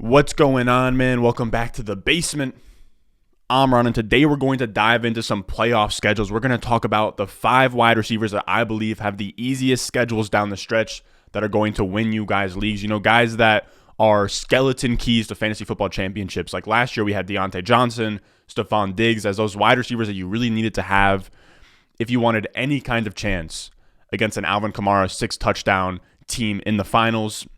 What's going on, man? Welcome back to the basement. I'm Ron, and today we're going to dive into some playoff schedules. We're going to talk about the 5 wide receivers that I believe have the easiest schedules down the stretch that are going to win you guys leagues. You know, guys that are skeleton keys to fantasy football championships. Like last year, we had Deontay Johnson, Stephon Diggs as those wide receivers that you really needed to have if you wanted any kind of chance against an Alvin Kamara 6-touchdown team in the finals.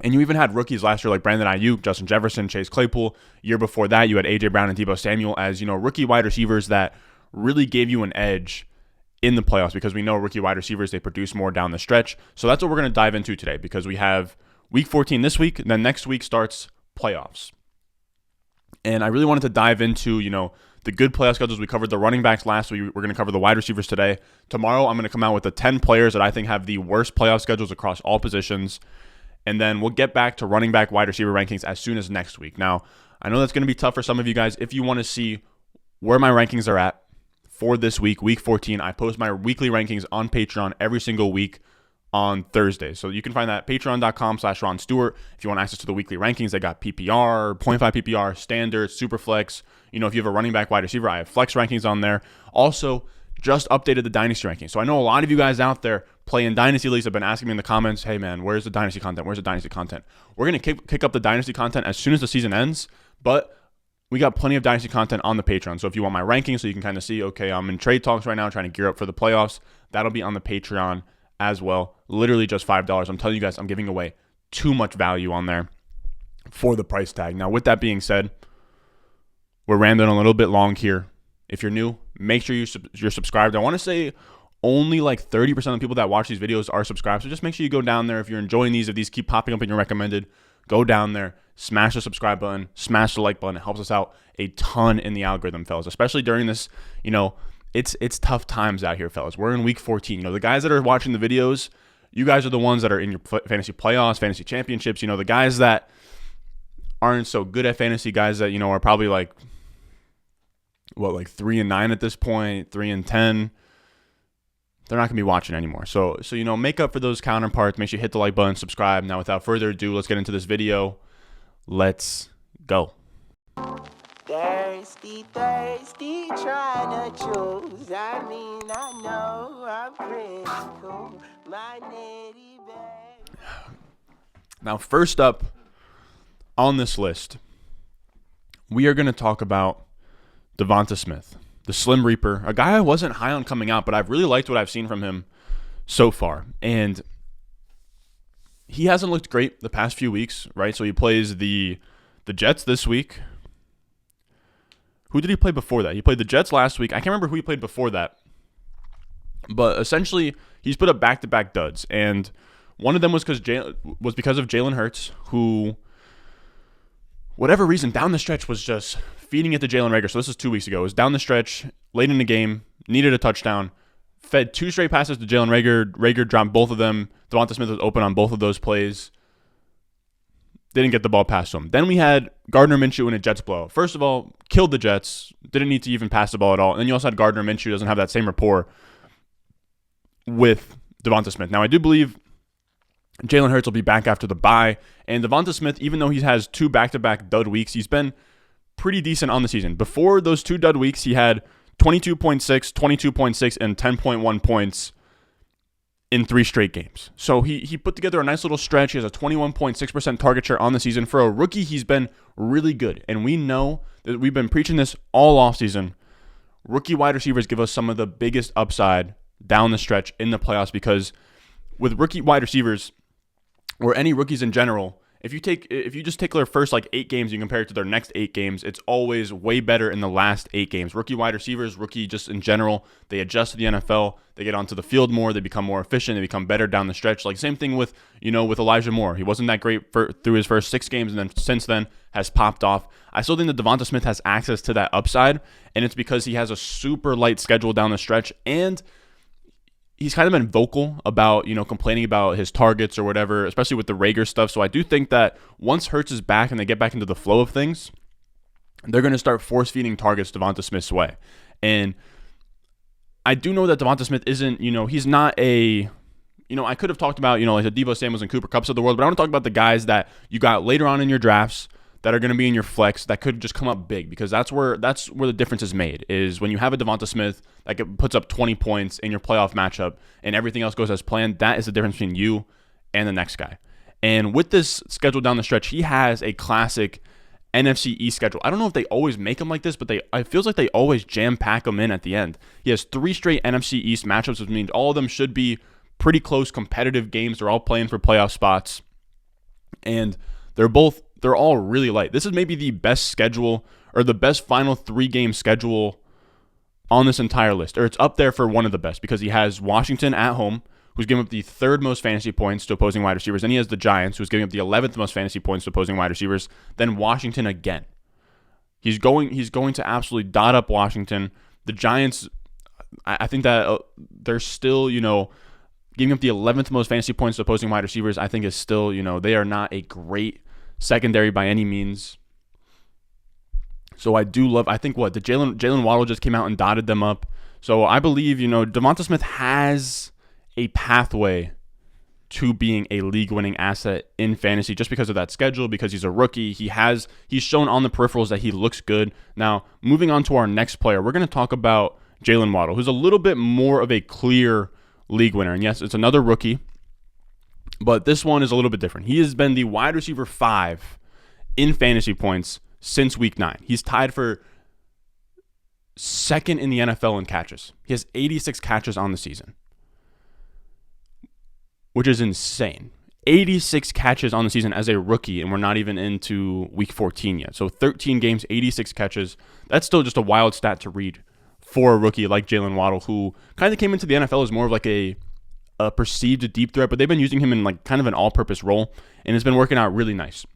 And you even had rookies last year like Brandon Aiyuk, Justin Jefferson, Chase Claypool. Year before that, you had A.J. Brown and Deebo Samuel as, rookie wide receivers that really gave you an edge in the playoffs because we know rookie wide receivers, they produce more down the stretch. So that's what we're going to dive into today because we have Week 14 this week, and then next week starts playoffs. And I really wanted to dive into, the good playoff schedules. We covered the running backs last week. We're going to cover the wide receivers today. Tomorrow, I'm going to come out with the 10 players that I think have the worst playoff schedules across all positions. And then we'll get back to running back wide receiver rankings as soon as next week. Now, I know that's going to be tough for some of you guys. If you want to see where my rankings are at for this week, Week 14, I post my weekly rankings on Patreon every single week on Thursday. So you can find that at patreon.com/Ron Stewart. If you want access to the weekly rankings, they got PPR, 0.5 PPR, standard, super flex. If you have a running back wide receiver, I have flex rankings on there. Also, just updated the Dynasty ranking. So I know a lot of you guys out there playing Dynasty leagues have been asking me in the comments, hey man, where's the Dynasty content? Where's the Dynasty content? We're going to kick up the Dynasty content as soon as the season ends, but we got plenty of Dynasty content on the Patreon. So if you want my rankings so you can kind of see, okay, I'm in trade talks right now trying to gear up for the playoffs, that'll be on the Patreon as well. Literally just $5. I'm telling you guys, I'm giving away too much value on there for the price tag. Now, with that being said, we're rambling a little bit long here. If you're new, make sure you're subscribed. I want to say only like 30% of the people that watch these videos are subscribed. So just make sure you go down there. If you're enjoying these, if these keep popping up in your recommended, go down there, smash the subscribe button, smash the like button. It helps us out a ton in the algorithm, fellas, especially during this, it's tough times out here, fellas. We're in Week 14. The guys that are watching the videos, you guys are the ones that are in your fantasy playoffs, fantasy championships. The guys that aren't so good at fantasy, guys that, are probably like 3-9 at this point, 3-10. They're not going to be watching anymore. So make up for those counterparts. Make sure you hit the like button, subscribe. Now, without further ado, let's get into this video. Let's go. Thirsty, trying to choose. I know I'm pretty cool. My nitty babe. Now, first up on this list, we are going to talk about Devonta Smith, the Slim Reaper, a guy I wasn't high on coming out, but I've really liked what I've seen from him so far. And he hasn't looked great the past few weeks, right? So he plays the Jets this week. Who did he play before that? He played the Jets last week. I can't remember who he played before that. But essentially, he's put up back-to-back duds. And one of them was because of Jalen Hurts, who, whatever reason, down the stretch was just feeding it to Jalen Reagor. So this is 2 weeks ago. It was down the stretch, late in the game, needed a touchdown, fed 2 straight passes to Jalen Reagor. Reagor dropped both of them. Devonta Smith was open on both of those plays. Didn't get the ball past him. Then we had Gardner Minshew in a Jets blowout. First of all, killed the Jets. Didn't need to even pass the ball at all. And then you also had Gardner Minshew, who doesn't have that same rapport with Devonta Smith. Now, I do believe Jalen Hurts will be back after the bye. And Devonta Smith, even though he has 2 back-to-back dud weeks, he's been pretty decent on the season. Before those 2 dud weeks, he had 22.6, 22.6, and 10.1 points in 3 straight games. So he put together a nice little stretch. He has a 21.6% target share on the season. For a rookie, he's been really good. And we know that we've been preaching this all offseason. Rookie wide receivers give us some of the biggest upside down the stretch in the playoffs because with rookie wide receivers, or any rookies in general, if you just take their first 8 games, you compare it to their next 8 games, it's always way better in the last 8 games. Rookie wide receivers, rookie just in general, they adjust to the NFL, they get onto the field more, they become more efficient, they become better down the stretch. Same thing with Elijah Moore. He wasn't that great through his first 6 games, and then since then has popped off. I still think that Devonta Smith has access to that upside, and it's because he has a super light schedule down the stretch, and he's kind of been vocal about, complaining about his targets or whatever, especially with the Reagor stuff. So I do think that once Hurts is back and they get back into the flow of things, they're going to start force-feeding targets Devonta Smith's way. And I do know that Devonta Smith isn't, he's not a I could have talked about, like the Deebo Samuels and Cooper Kupps of the world, but I want to talk about the guys that you got later on in your drafts that are going to be in your flex that could just come up big, because that's where the difference is made, is when you have a Devonta Smith that puts up 20 points in your playoff matchup and everything else goes as planned. That is the difference between you and the next guy. And with this schedule down the stretch, he has a classic NFC East schedule. I don't know if they always make them like this, but it feels like they always jam-pack them in at the end. He has 3 straight NFC East matchups, which means all of them should be pretty close, competitive games. They're all playing for playoff spots. And they're all really light. This is maybe the best schedule, or the best final 3-game schedule on this entire list. Or it's up there for one of the best, because he has Washington at home, who's giving up the 3rd most fantasy points to opposing wide receivers. Then he has the Giants, who's giving up the 11th most fantasy points to opposing wide receivers. Then Washington again. He's going to absolutely dot up Washington. The Giants, I think that they're still, giving up the 11th most fantasy points to opposing wide receivers. I think is still, they are not a great secondary by any means. So I think the Jaylen Waddle just came out and dotted them up. So I believe, Devonta Smith has a pathway to being a league-winning asset in fantasy just because of that schedule, because he's a rookie. He's shown on the peripherals that he looks good. Now, moving on to our next player, we're going to talk about Jaylen Waddle, who's a little bit more of a clear league winner. And yes, it's another rookie, but this one is a little bit different. He has been the wide receiver 5 in fantasy points since week 9. He's tied for 2nd in the NFL in catches. He has 86 catches on the season, which is insane. 86 catches on the season as a rookie, and we're not even into week 14 yet. So 13 games, 86 catches. That's still just a wild stat to read for a rookie like Jaylen Waddle, who kind of came into the NFL as more of like a perceived deep threat, but they've been using him in like kind of an all-purpose role, and it's been working out really nice.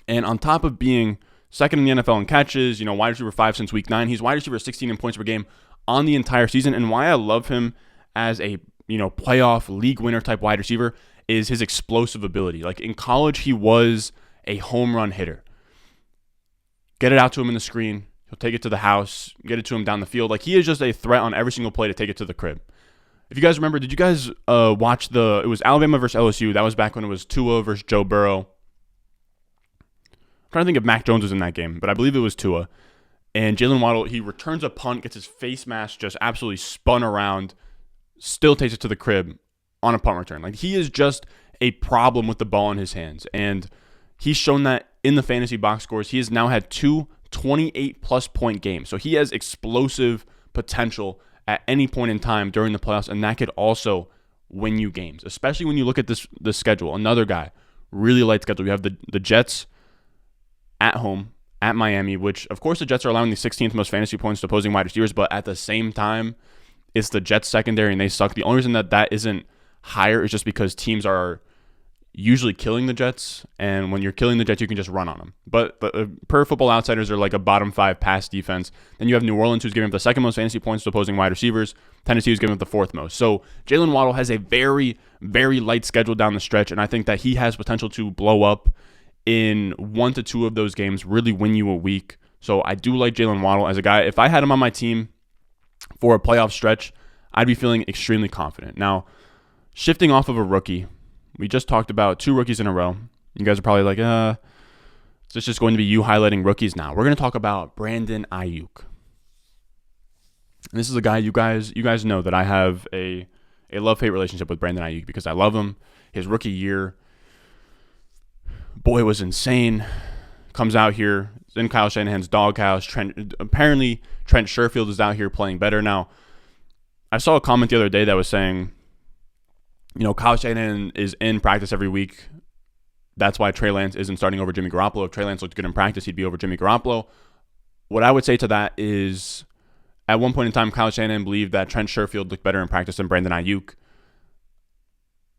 And on top of being 2nd in the NFL in catches, wide receiver 5 since week 9, he's wide receiver 16 in points per game on the entire season. And why I love him as a playoff league winner type wide receiver is his explosive ability. Like in college, he was a home run hitter. Get it out to him in the screen. He'll take it to the house, get it to him down the field. Like he is just a threat on every single play to take it to the crib. If you guys remember, did you guys watch it was Alabama versus LSU. That was back when it was Tua versus Joe Burrow. I'm trying to think if Mac Jones was in that game, but I believe it was Tua. And Jaylen Waddle, he returns a punt, gets his face mask just absolutely spun around, still takes it to the crib on a punt return. Like he is just a problem with the ball in his hands. And he's shown that in the fantasy box scores. He has now had 2 28-plus point games. So he has explosive potential at any point in time during the playoffs, and that could also win you games, especially when you look at the schedule. Another guy, really light schedule. You have the Jets at home, at Miami, which, of course, the Jets are allowing the 16th most fantasy points to opposing wide receivers, but at the same time, it's the Jets secondary, and they suck. The only reason that isn't higher is just because teams are usually killing the Jets, and when you're killing the Jets, you can just run on them. But per Football Outsiders are like a bottom 5 pass defense. Then you have New Orleans, who's giving up the 2nd most fantasy points to opposing wide receivers. Tennessee, who's giving up the 4th most. So Jaylen Waddle has a very, very light schedule down the stretch, and I think that he has potential to blow up in 1 to 2 of those games, really win you a week. So I do like Jaylen Waddle as a guy. If I had him on my team for a playoff stretch, I'd be feeling extremely confident. Now, shifting off of a rookie, we just talked about 2 rookies in a row. You guys are probably like, is this just going to be you highlighting rookies now? We're going to talk about Brandon Aiyuk. And this is a guy you guys know that I have a love-hate relationship with Brandon Aiyuk because I love him. His rookie year, boy, it was insane. Comes out here, in Kyle Shanahan's doghouse. Apparently, Trent Sherfield is out here playing better. Now, I saw a comment the other day that was saying, Kyle Shanahan is in practice every week. That's why Trey Lance isn't starting over Jimmy Garoppolo. If Trey Lance looked good in practice, he'd be over Jimmy Garoppolo. What I would say to that is, at one point in time, Kyle Shanahan believed that Trent Sherfield looked better in practice than Brandon Aiyuk.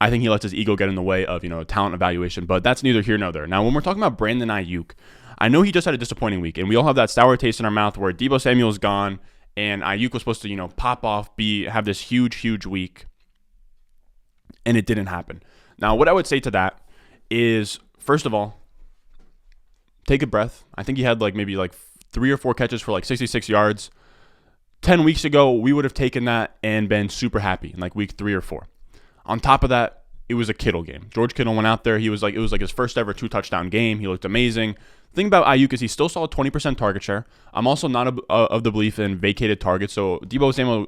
I think he lets his ego get in the way of, talent evaluation, but that's neither here nor there. Now, when we're talking about Brandon Aiyuk, I know he just had a disappointing week, and we all have that sour taste in our mouth where Deebo Samuel's gone, and Aiyuk was supposed to, pop off, have this huge, huge week, and it didn't happen. Now, what I would say to that is, first of all, take a breath. I think he had maybe 3 or 4 catches for 66 yards. 10 weeks ago, we would have taken that and been super happy in week 3 or 4. On top of that, it was a Kittle game. George Kittle went out there. It was like his first ever 2-touchdown game. He looked amazing. The thing about Aiyuk is he still saw a 20% target share. I'm also not of the belief in vacated targets. So Deebo Samuel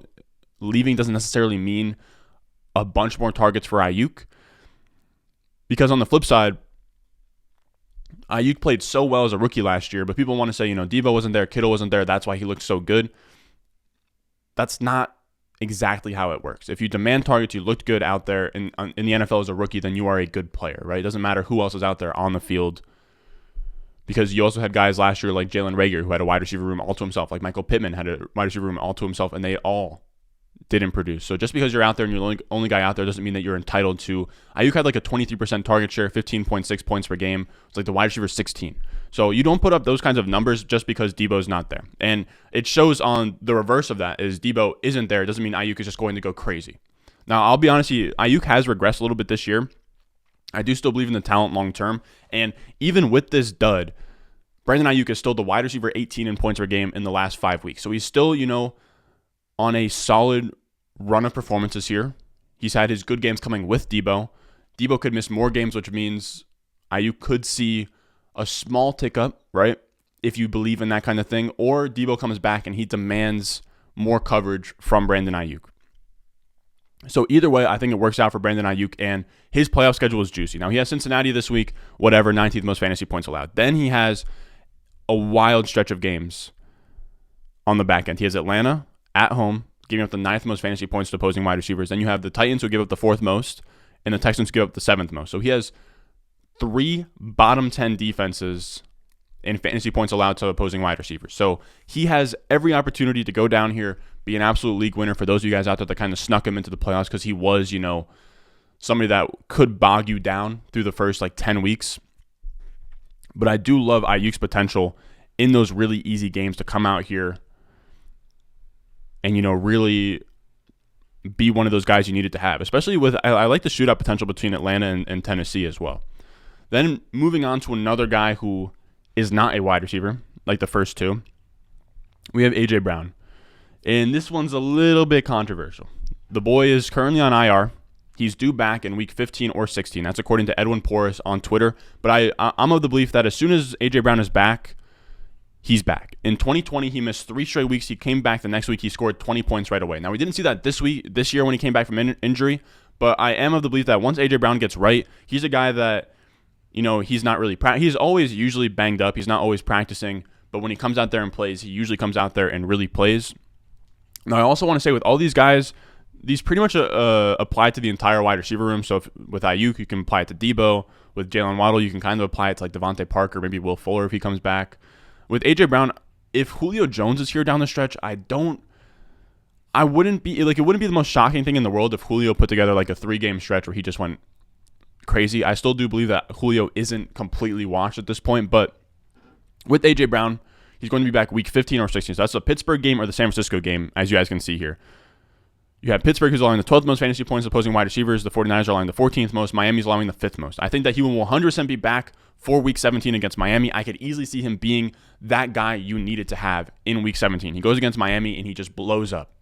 leaving doesn't necessarily mean a bunch more targets for Aiyuk. Because on the flip side, Aiyuk played so well as a rookie last year, but people want to say, Deebo wasn't there, Kittle wasn't there, that's why he looked so good. That's not exactly how it works. If you demand targets, you looked good out there in the NFL as a rookie, then you are a good player, right? It doesn't matter who else is out there on the field, because you also had guys last year like Jalen Reagor who had a wide receiver room all to himself, like Michael Pittman had a wide receiver room all to himself, and they all didn't produce. So just because you're out there and you're the only guy out there doesn't mean that you're entitled to. Aiyuk had like a 23% target share, 15.6 points per game. It's like the wide receiver 16. So you don't put up those kinds of numbers just because Deebo's not there. And it shows on the reverse of that is Deebo isn't there. It doesn't mean Aiyuk is just going to go crazy. Now, I'll be honest with you, Aiyuk has regressed a little bit this year. I do still believe in the talent long term. And even with this dud, Brandon Aiyuk is still the wide receiver 18 in points per game in the last 5 weeks. So he's still, on a solid run of performances here. He's had his good games coming with Deebo. Deebo could miss more games, which means Aiyuk could see a small tick up, right? If you believe in that kind of thing. Or Deebo comes back and he demands more coverage from Brandon Aiyuk. So either way, I think it works out for Brandon Aiyuk, and his playoff schedule is juicy. Now, he has Cincinnati this week, 19th most fantasy points allowed. Then he has a wild stretch of games on the back end. He has Atlanta at home, giving up the 9th most fantasy points to opposing wide receivers. Then you have the Titans, who give up the 4th most, and the Texans give up the 7th most. So he has 3 bottom 10 defenses in fantasy points allowed to opposing wide receivers. So he has every opportunity to go down here, be an absolute league winner for those of you guys out there that kind of snuck him into the playoffs, because he was, somebody that could bog you down through the first 10 weeks. But I do love Aiyuk's potential in those really easy games to come out here and, really be one of those guys you needed to have, especially with, I like the shootout potential between Atlanta and Tennessee as well. Then moving on to another guy who is not a wide receiver, like the first two, we have A.J. Brown. And this one's a little bit controversial. The boy is currently on IR. He's due back in week 15 or 16. That's according to Edwin Porras on Twitter. But I'm of the belief that as soon as A.J. Brown is back, he's back. In 2020, he missed 3 straight weeks. He came back the next week. He scored 20 points right away. Now, we didn't see that this year when he came back from injury. But I am of the belief that once A.J. Brown gets right, he's a guy that, he's not really he's always usually banged up. He's not always practicing. But when he comes out there and plays, he usually comes out there and really plays. Now, I also want to say with all these guys, these pretty much apply to the entire wide receiver room. So with Aiyuk, you can apply it to Deebo. With Jaylen Waddle, you can kind of apply it to Devonta Parker, maybe Will Fuller if he comes back. With A.J. Brown, if Julio Jones is here down the stretch, it wouldn't be the most shocking thing in the world if Julio put together a 3-game stretch where he just went crazy. I still do believe that Julio isn't completely washed at this point, but with A.J. Brown, he's going to be back week 15 or 16. So that's the Pittsburgh game or the San Francisco game, as you guys can see here. You have Pittsburgh, who's allowing the 12th most fantasy points opposing wide receivers. The 49ers are allowing the 14th most. Miami's allowing the 5th most. I think that he will 100% be back for week 17 against Miami. I could easily see him being that guy you needed to have in week 17. He goes against Miami and he just blows up.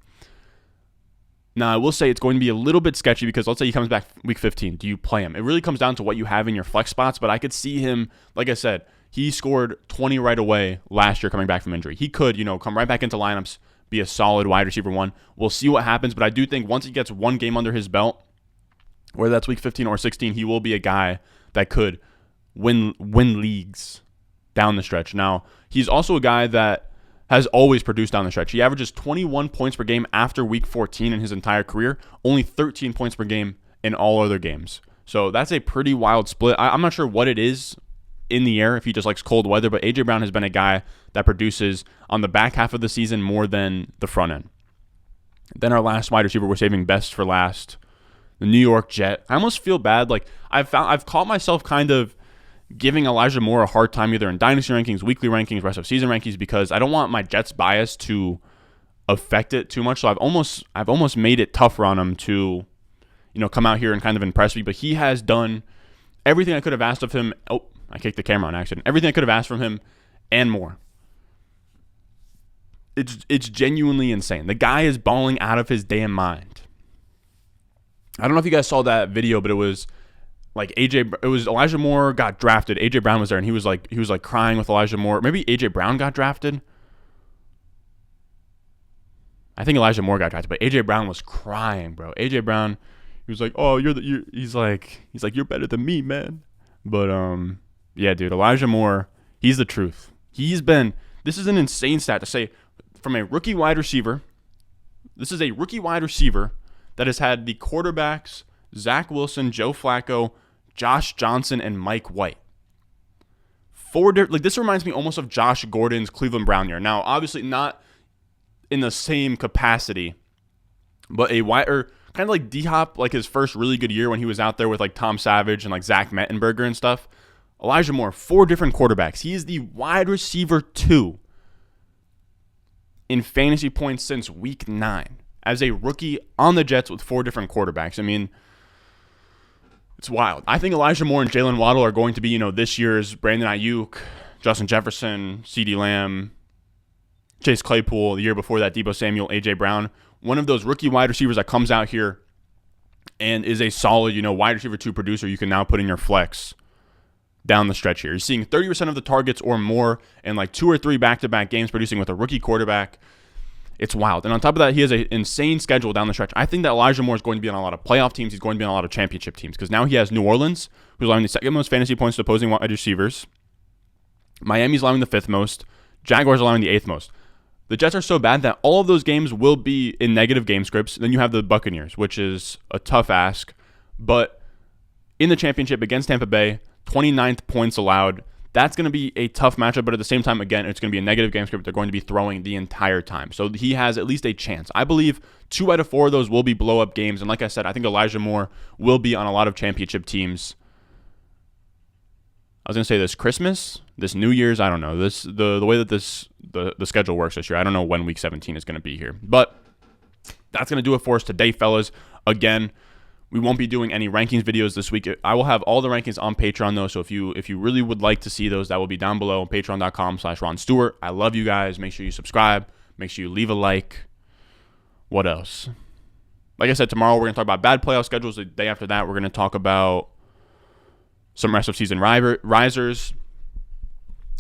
Now, I will say it's going to be a little bit sketchy because let's say he comes back week 15. Do you play him? It really comes down to what you have in your flex spots, but I could see him, like I said, he scored 20 right away last year coming back from injury. He could, come right back into lineups, be a solid wide receiver 1. We'll see what happens, but I do think once he gets 1 game under his belt, whether that's week 15 or 16, he will be a guy that could win leagues down the stretch. Now, he's also a guy that has always produced down the stretch. He averages 21 points per game after week 14 in his entire career, only 13 points per game in all other games. So that's a pretty wild split. I'm not sure what it is in the air if he just likes cold weather, but A.J. Brown has been a guy that produces on the back half of the season more than the front end. Then our last wide receiver we're saving best for last, the New York Jet. I almost feel bad. I've caught myself kind of giving Elijah Moore a hard time either in dynasty rankings, weekly rankings, rest of season rankings, because I don't want my Jets bias to affect it too much. So I've almost made it tougher on him to, come out here and kind of impress me. But he has done everything I could have asked of him. Oh, I kicked the camera on accident. Everything I could have asked from him and more. It's genuinely insane. The guy is balling out of his damn mind. I don't know if you guys saw that video, but it was like it was Elijah Moore got drafted. AJ Brown was there, and he was like crying with Elijah Moore. Maybe AJ Brown got drafted. I think Elijah Moore got drafted, but AJ Brown was crying, bro. AJ Brown, he was like, "Oh, he's like you're better than me, man." But yeah, dude, Elijah Moore, he's the truth. This is an insane stat to say from a rookie wide receiver. This is a rookie wide receiver that has had the quarterbacks Zach Wilson, Joe Flacco, Josh Johnson, and Mike White. This reminds me almost of Josh Gordon's Cleveland Brown year. Now, obviously not in the same capacity, but kind of like D-Hop, like his first really good year when he was out there with like Tom Savage and like Zach Mettenberger and stuff. Elijah Moore, 4 different quarterbacks. He is the wide receiver 2 in fantasy points since week 9 as a rookie on the Jets with 4 different quarterbacks. I mean, it's wild. I think Elijah Moore and Jaylen Waddle are going to be, this year's Brandon Aiyuk, Justin Jefferson, CeeDee Lamb, Chase Claypool, the year before that, Deebo Samuel, A.J. Brown. One of those rookie wide receivers that comes out here and is a solid, wide receiver 2 producer you can now put in your flex down the stretch here. You're seeing 30% of the targets or more in like 2 or 3 back-to-back games producing with a rookie quarterback. It's wild. And on top of that, he has an insane schedule down the stretch. I think that Elijah Moore is going to be on a lot of playoff teams. He's going to be on a lot of championship teams because now he has New Orleans, who's allowing the 2nd most fantasy points to opposing wide receivers. Miami's allowing the 5th most. Jaguars allowing the 8th most. The Jets are so bad that all of those games will be in negative game scripts. Then you have the Buccaneers, which is a tough ask. But in the championship against Tampa Bay, 29th points allowed. That's going to be a tough matchup, but at the same time, again, it's going to be a negative game script. They're going to be throwing the entire time. So he has at least a chance. I believe 2 out of 4 of those will be blow-up games. And like I said, I think Elijah Moore will be on a lot of championship teams. I was going to say this Christmas, this New Year's, I don't know. The way that the schedule works this year, I don't know when Week 17 is going to be here. But that's going to do it for us today, fellas. Again, we won't be doing any rankings videos this week. I will have all the rankings on Patreon, though. So if you really would like to see those, that will be down below on patreon.com/Ron Stewart. I love you guys. Make sure you subscribe. Make sure you leave a like. What else? Like I said, tomorrow we're going to talk about bad playoff schedules. The day after that, we're going to talk about some rest of season risers.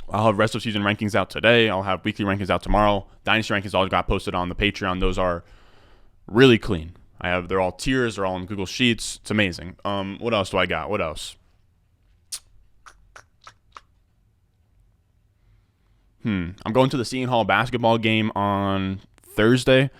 I'll have rest of season rankings out today. I'll have weekly rankings out tomorrow. Dynasty rankings all got posted on the Patreon. Those are really clean. They're all tiers. They're all in Google Sheets. It's amazing. What else do I got? What else? I'm going to the Seton Hall basketball game on Thursday.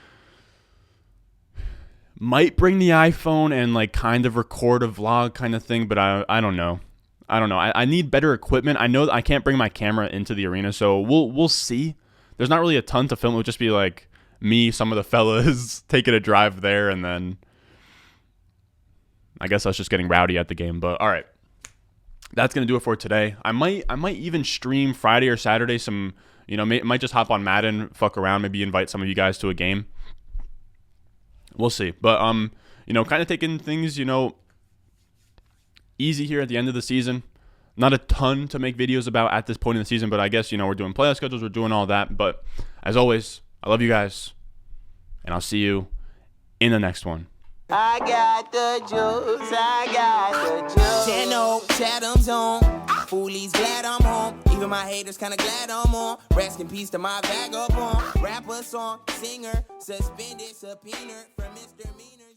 Might bring the iPhone and like kind of record a vlog kind of thing, but I don't know. I need better equipment. I know that I can't bring my camera into the arena, so we'll see. There's not really a ton to film. It would just be like me, some of the fellas taking a drive there, and then I guess I was just getting rowdy at the game. But all right, that's gonna do it for today. I might even stream Friday or Saturday. Some might just hop on Madden, fuck around, maybe invite some of you guys to a game. We'll see. But kind of taking things easy here at the end of the season. Not a ton to make videos about at this point in the season, but I guess we're doing playoff schedules, we're doing all that. But as always, I love you guys, and I'll see you in the next one. I got the juice, I got the juice. 10-0, Chatham's on. Foolies glad I'm home. Even my haters kinda glad I'm on. Rest in peace to my vagabond. Rapper, song, singer, suspended, subpoena from misdemeanors.